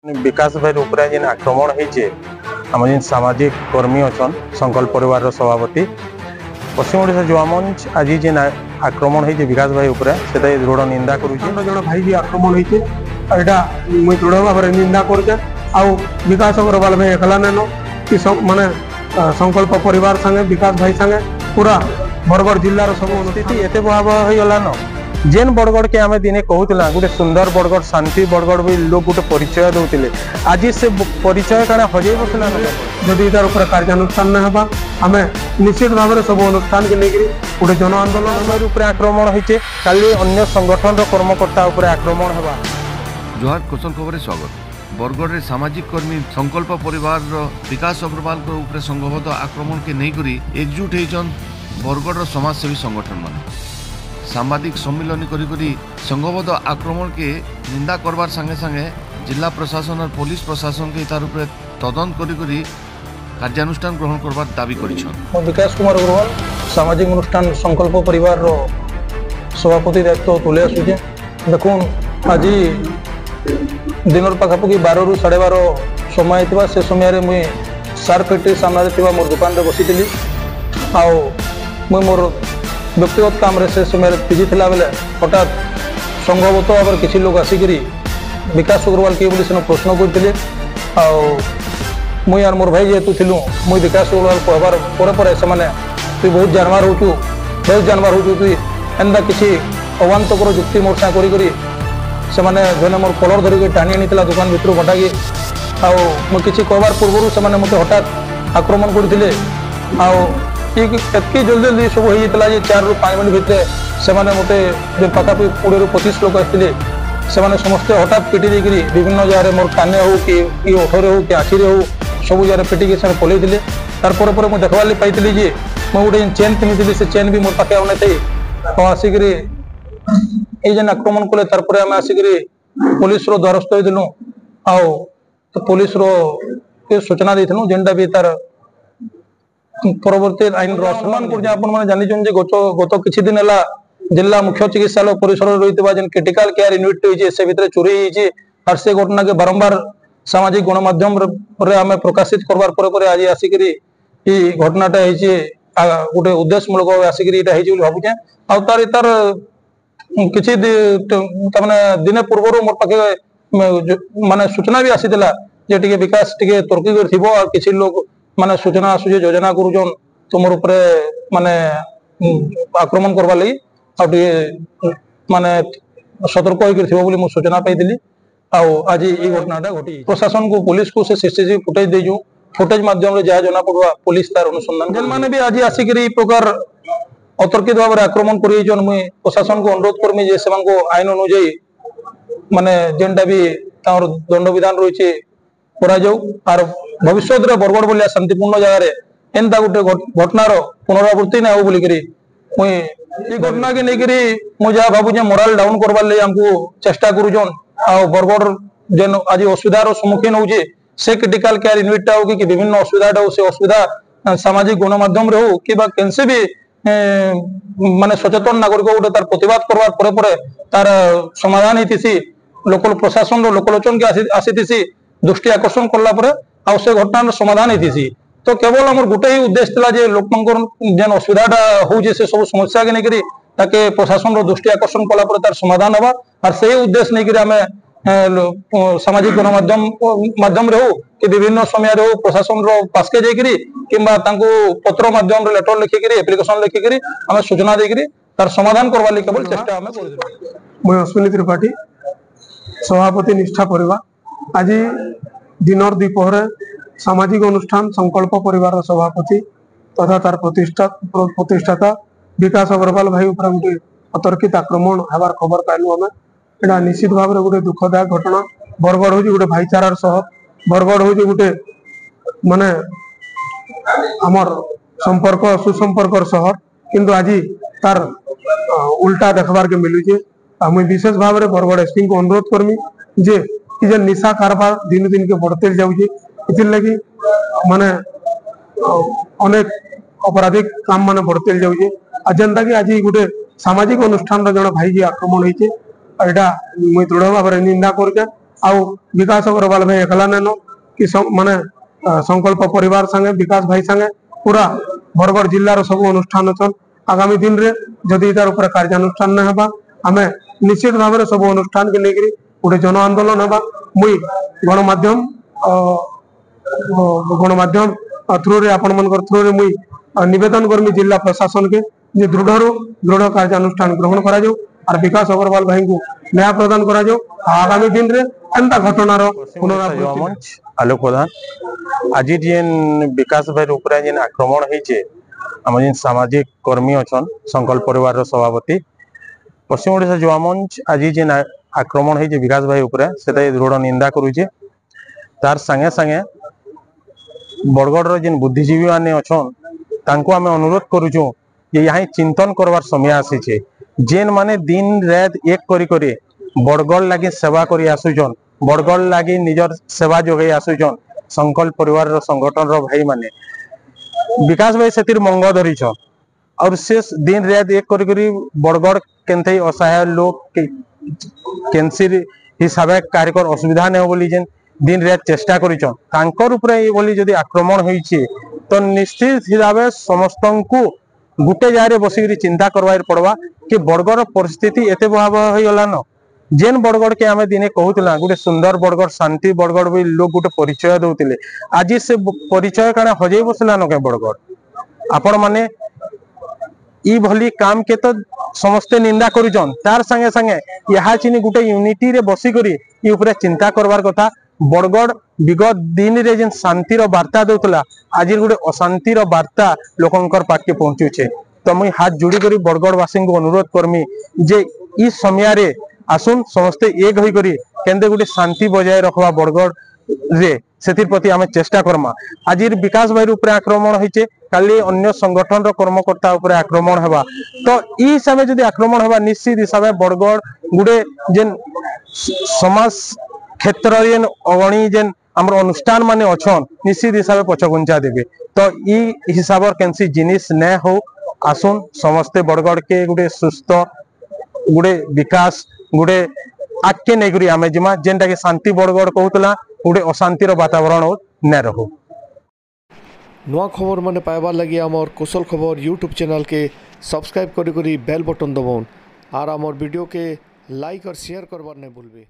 विकास भाई ऊपर जेन आक्रमण होइए आम जेन सामाजिक कर्मी अच्छा संकल्प परिवार सभापति पश्चिम ओडिशा युवा मंच आज जेन आक्रमण होइए विकास भाई ऊपर से दृढ़ निंदा करुचे जन भाई जी आक्रमण होइए एटा मुई दृढ़ भाव में निंदा करके आउ विकास अग्रवाल भाई एकला नेनो कि माने संकल्प परिवार संगे विकास भाई संगे पूरा बरगढ़ जिलार सब स्थिति एत भयावह हो गलान जेन बरगढ़ के आम दिने कहूला गोटे सुंदर बरगढ़ शांति बरगढ़ भी लोग गोटे परिचय दौले आज से परिचय कण हजे बसला जदि तार ऊपर कार्यानुष्ठान न होगा आम निश्चित भाव में सब अनुष्ठान के लेकर गोटे जन आंदोलन ऊपर आक्रमण होइए काली अन्य संगठन कर्मकर्ता ऊपर आक्रमण होगा। जोहार क्वेश्चन खबर स्वागत। बरगढ़ रे सामाजिक कर्मी संकल्प परिवार विकास अग्रवाल को ऊपर संघबद्ध आक्रमण के नहीं करी एकजुट होइछन बरगढ़ समाजसेवी संगठन मान सांबादिक सम्मिलन करी संघबद्ध आक्रमण के निंदा करवार संगे संगे जिला प्रशासन और पुलिस प्रशासन के तार ऊपर तदंत करी कार्यानुष्ठान ग्रहण करवार दाबी करिछन। विकास कुमार अग्रवाल सामाजिक अनुष्ठान संकल्प परिवार सभापति दायित्व तुले आसुचे। देखुन आज दिन पाखापाखि 12 ରୁ 12:30 समय था से समय मुई सार फैक्ट्री सामने मोर दुकान रे बसी मुई मोर व्यक्तिगत काम रे से समय बिजी थिला बेले हठात संभवतः भाव किसी लोग आसिक विकास अग्रवाल किए बोली से प्रश्न करते मुई यार मोर भाई जेहेतु थिलु मुई विकास अग्रवाल कहबार पर से तुई बहुत जानवर हो बेस जानवर हो तुई एंता किसी अवांतकर जुक्ति मोर साथ करी से जने मोर कलर धरिक टाणी आनी दुकान भितर भटाकी मुझे कहबार पूर्व से मत हठात आक्रमण करते एतकी जल्दी जल्दी सब होता 4 ରୁ 5 मिनट भितर से मत पाखापी 20 ରୁ 25 लोग आते समस्ते हठात पिटी देकर विभिन्न जगह मोर काने हो कि ओठरे हो कि आखिरे हो सब जगह पिटिक पलैते तार मुझे देखवार पाई जे मुझे गोटे चेन पिंधि से चेन भी मोर पाखे आने थे आसिक जेन आक्रमण कले तार आम आसिक पुलिस द्वारस्थ होइलु तो पुलिस सूचना देलु जेनटा भी तार परवर्ती आईन सम्मान कर जानी गत किसी दिन है जिला मुख्य चिकित्सालय परिसर रही जेन क्रिटिकल केयर यूनिट रही से भितर चोरी और से घटना के बारंबार सामाजिक गणमाध्यम आम प्रकाशित करवार पर आज आसिक घटनाटा गोटे उद्देश्यमूलक आसिक भावुचे आर तार किसी दिने पूर्व मोर पाखे माने सूचना भी आसीला जे टिके विकास टिके तर्की कर किसी लोग माने सूचना आसुचे योजना करुचन तुमर ऊपर माने आक्रमण करवा लगी माने सतर्क होकर सूचना पाई आज ये घटनाटा घटी प्रशासन को पुलिस को से सीसीटीवी फुटेज देजु फुटेज माध्यम जहाँ जना पड़ा पुलिस तार अनुसंधान जेन मैंने भी आज आसिक प्रकार अतर्कित भाव में आक्रमण कर मुई प्रशासन को अनुरोध करमी जे से आईन अनुजाई माने जेनटा भी दंड विधान रही और भविष्य बरगढ़ भाया शांतिपूर्ण जगह एंता गोटे घटनार पुनरावृत्ति ना हो बोलिक मुई ये घटना के लेकर मुझे भावुचे मोराल डाउन करवार लगे आमको चेष्टा करुचन आ बरगढ़ जेन आज असुविधार सम्मुखीन होचे से क्रिटिकल केयर यूनिटा हो कि विभिन्न असुविधा हो से असुविधा सामाजिक गणमाध्यम हो कि कैसे भी माने सचेतन नागरिक गोटे तार प्रतिवाद करवार पर तार समाधान होती लोकल प्रशासन लोकलोचन के आसी दृष्टि आकर्षण कला से घटनार समाधान होती तो केवल आम गोटे ही उद्देश्य था लोक जेन असुविधाटा हो से सब समस्या के लेकर ताके प्रशासन दृष्टि आकर्षण कला तार समाधान हवा और से उद्देश्य नहीं आम सामाजिक गणमाध्यम माध्यम हो कि विभिन्न समय हो प्रशासन पासके जाकि कि पत्र माध्यम लेटर लिखिक एप्लिकेशन लिखिक आम सूचना देकर तार समाधान करवा केवल चेष्टा आम कर अश्विनी त्रिपाठी सभापति निष्ठा परिवार आज दिनर द्विपहर सामाजिक अनुष्ठान संकल्प परिवार सभापति तथा तार प्रतिष्ठाता विकास अग्रवाल भाई ऊपर गोटे अतर्कित आक्रमण हबार खबर पाइलु आम एटा निश्चित भाव में गोटे दुखदायक घटना बरगढ़ हूँ गोटे भाईचारार सहर बरगढ़ हूँ गोटे माने आमर संपर्क सुसंपर्क सहर किंतु आज तार उल्टा देखबार के मिलूचे मुझे विशेष भाव में बरगढ़ एसपी को अनुरोध करमी जे निशा कारबार दिन दिन के बढ़ते जाऊे लगी माने अनेक अपराधिक काम माने बढ़ते जाऊे जेनता कि आज गोटे सामाजिक अनुष्ठान जन भाई जी आक्रमण होती मुझे दृढ़ भाव में निंदा करके आउ विकास अग्रवाल भाई एकला नेनो कि माने संकल्प परिवार संगे विकास भाई संगे पूरा बरगढ़ जिल्लार सब अनुष्ठान अच्छन आगामी दिन रे जदि तार ऊपर कार्यानुष्ठान न हेबा आमे निश्चित भाव में सब अनुष्ठान के लेकरी गोटे जन आंदोलन हेबा मुई गणमाध्यम थ्रू रे आपण मनकर थ्रू रे मुई निवेदन करमी जिला प्रशासन के जे दृढ़ कार्यानुष्ठान ग्रहण करा जाऊ और विकास अग्रवाल भाई को न्याय प्रदान करा जाऊ आगामी दिन रे एंता घटनार पुनरावृत्ति आलोक प्रधान आज जेन विकास भाई ऊपर जेन आक्रमण होइचे आम जेन सामाजिक कर्मी अच्छन संकल्प परिवार सभापति पश्चिम ओडिशा युवा मंच आज जेन आक्रमण होइचे विकास भाई ऊपर सेटा दृढ़ निंदा करूचे तार संगे संगे बरगढ़ जेन बुद्धिजीवी माने अच्छन तांको आमे अनुरोध करूचु जे यहाँ चिंतन करवार समय आसीचे जेन माने दिन रात एक करी करी बरगढ़ लागी सेवा करी आसुचन बरगढ़ लागी निजर सेवा जोगे आसुचन संकल्प परिवार संगठन रो भाई माने विकास भाई सेतिर मंग धरिछन और से दिन रात एक करी करी बरगढ़ केनथै असहाय लोग कैंसर हिसाब कार्यकर असुविधा ने बोली जेन दिन रात चेष्टा करिछन तांकर ऊपर ए बोली जदि आक्रमण होइछि तो निश्चित हिसाब समस्त को गुटे जारे बसिक चिंता करवार पड़वा कि बरगढ़ परिस्थिति एते भयावह हो गलान जेन बरगढ़ के आमे दिने कहूतला गोटे सुंदर बरगढ़ शांति बरगढ़ भी लोग गोटे परिचय दउतिले आज से परिचय काना हजई बसलान के बरगढ़ आपण माने ई भली काम के तो समस्ते निंदा करूछन तार संगे संगे यहाँ चिनी गोटे यूनिटी रे बसी करी ई ऊपर चिंता करवार कथा बरगढ़ विगत दिन रे जेन शांतिर वार्ता दउतला आज गोटे अशांतिर वार्ता लोकंकर पाके पहुंचुचे तो मुई हाथ जोड़ी करी बरगढ़ वासी को अनुरोध करमी जे ई समय रे आसुन समस्ते एक होई करी केंदे गोटे शांति बजाय रखवा बरगढ़ रे सेतिर प्रति आमे चेष्टा करमा आज विकास भाई ऊपर आक्रमण होइचे काली अन्य संगठन रो कर्मकर्ता ऊपर आक्रमण हेबा तो ई हिसाब जदि आक्रमण हेबा निश्चित हिसाब बरगढ़ गुडे जेन समाज क्षेत्र जेन अगणी जेन हमर अनुष्ठान माने अच्छन निश्चित हिसाब पछगुंचा देबे तो ई हिसाब केनसी जिनिस न हो आसुन समस्ते बरगढ़ के गुडे सुस्थ गुडे विकास गुडे आके नेगरी आमे जिमा जेनटा के शांति बरगढ़ कहूतला गुडे अशांतिर वातावरण न रहो नुआ खबर माने पाइबार लगी आमर कुशल खबर यूट्यूब चैनल के सब्सक्राइब करी बेल बटन दबाउन और आमर वीडियो के लाइक और शेयर करबार नहीं भूलबे।